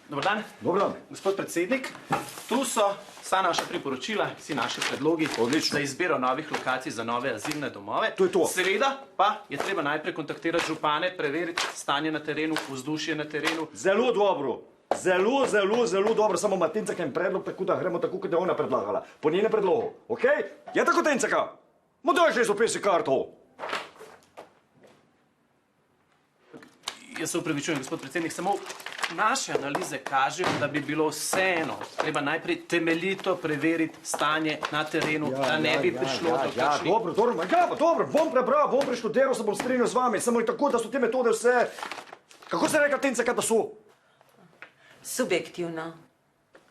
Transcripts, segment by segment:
Dobar dan. Dobar dan. Gospod predsednik, tu so vsa naša priporočila, vsi naši predlogi za izbiro novih lokacij za nove azilne domove. To je to. Seveda pa je treba najprej kontaktirati župane, preveriti stanje na terenu, vzdušje na terenu. Zelo dobro. Zelo dobro. Samo ima Tencaka en predlog, tako da gremo tako, kot je ona predlagala. Po njenem predlogu. Ok? Je tako, Tencaka? Ma daj že zapisi karto. Jaz se upravičujem, gospod predsednik, samo naše analize kažejo, da bi bilo vseeno treba najprej temeljito preveriti stanje na terenu, da ne bi prišlo do kakšnih... Dobro, bom prebral, bom preštudiral, se bom strinjal z vami, samo je tako, da so te metode vse... Kako se reka, Tencaka, da so? Subjektivno.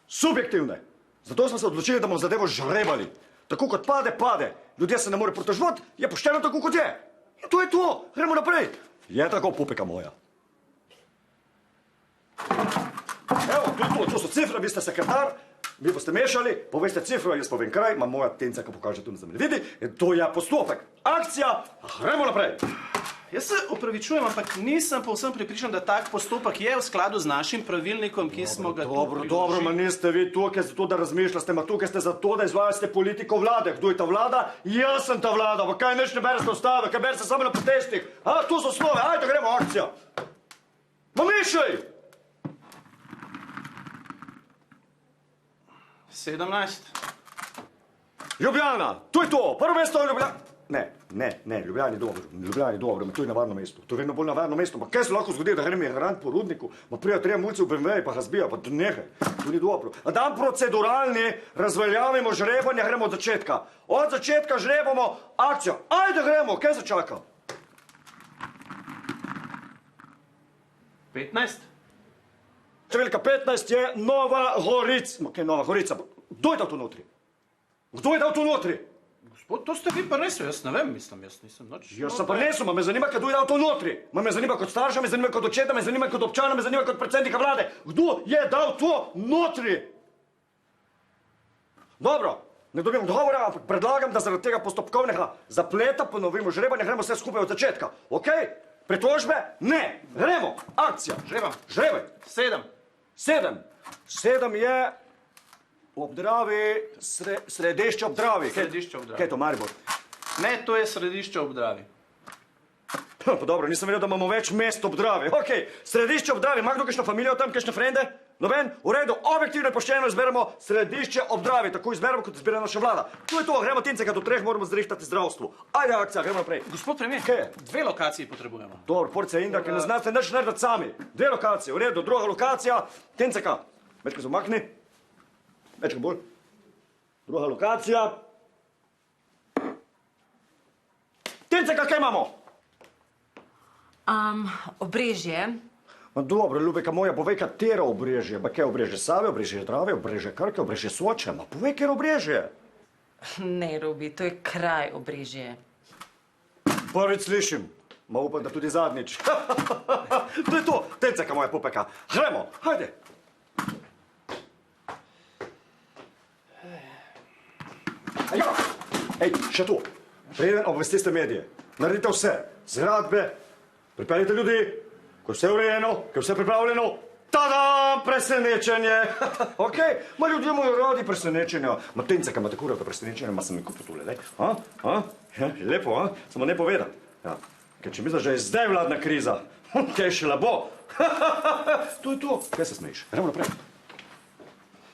Subjektivne. Zato smo se odločili, da bomo zadevo žrebali. Tako kot pade. Ljudje se ne more pritoževati, je pošteno tako, kot je. In to je to. Gremo naprej. Je tako, pupika moja. Evo, to so cifre, vi ste sekretar, vi boste mešali, poveste cifre, jaz povem kraj, ima moja Tencaka pokaže tu na zemlji. Vidi, to je postopek. Akcija, gremo naprej. Jaz se upravičujem, ampak nisem povsem pripričan, da tak postopek je v skladu z našim pravilnikom, ki smo ga tu priložili. Dobro, ma niste vi tukaj zato, da razmišljate, ma tukaj ste zato, da izvajate politiko vlade. Kdo je ta vlada? Jaz sem ta vlada, pa kaj neč ne berete ustave, kaj berete samo na protestih. Tu so slove, ajde, gremo, akcija. Ma mišljaj! 17. Ljubljana, to je to, prvo mesto je Ljubljana. Ne, Ljubljana je dobro, to je navarno mesto. To je vedno bolj navarno mesto, pa kaj se lahko zgodi, da grem migrant po rudniku, pa prija treba mulci v BMW-ji, pa razbija, pa nehaj, to ni dobro. A dan proceduralni, razveljavimo žrebanje, gremo od začetka. Od začetka žrebamo akcijo, ajde gremo, kaj se čaka? 15. Številka 15 je Nova Gorica. Kaj je Nova Gorica? Kdo je dal tu notri? Kdo je dal tu notri? Gospod, to ste vi prinesli, jaz ne vem, mislim, jaz nisem nič... Jaz sem prinesel, me zanima, kdo je dal tu notri. Me zanima kot starša, me zanima kot očeta, me zanima kot občana, me zanima kot predsednika vlade. Kdo je dal to notri? Dobro, ne dobim odgovora, ampak predlagam, da zaradi tega postopkovnega zapleta ponovimo žrebanje, gremo vse skupaj od začetka. Ok? Pritožbe? Ne. Gremo. Akcija. Žrebaj. 7. 7 je Obdravi, središče Obdravi. Središče Obdravi. Kaj je to, Maribor? Ne, to je središče Obdravi. Pa dobro, nisem vedel, da imamo več mest Obdravi. Ok, središče Obdravi, ima kdo kakšno familijo tam, kakšne frende? Noben? V redu, objektivno in pošteno izberemo središče Obdravi, tako izberemo, kot izbira naša vlada. To je to, gremo Tencaka, do 3 moramo zrihtati zdravstvo. Ajde, akcija, gremo naprej. Gospod premijer, Kaj je? 2 lokaciji potrebujemo. Dobro, porcija Inda, ker ne znate nič narediti sami. 2 lokacije, v redu, druga lokacija, Tencaka. Večkrat se umakni. Večkrat bolj. Druga lokacija. Tencaka, kaj imamo? Obrežje. Ma dobro, ljubeka moja, povej, katero obrežje. Pa kaj obrežje Save, obrežje Drave, obrežje Krke, obrežje Soče. Ma povej, katero obrežje. Ne, Robi, to je kraj Obrežje. Prvič slišim. Ma upam, da tudi zadnjič. To je to, Tencaka moja pupeka. Gremo, hajde. Ej, še to. Preden obvestite medije. Naredite vse. Zgradbe, pripeljite ljudi, ko je vse urejeno, ko je vse pripravljeno. Tada, presenečenje. Ok, ma ljudje imajo radi presenečenja. Ma Tencaka ima tako rada presenečenja, ma sem mi kupil tule, ne? Lepo, samo ne povedati. Ja, ker če misliš, da je zdaj vladna kriza, kaj še labo. To je to. Kaj se smeješ? Gremo naprej.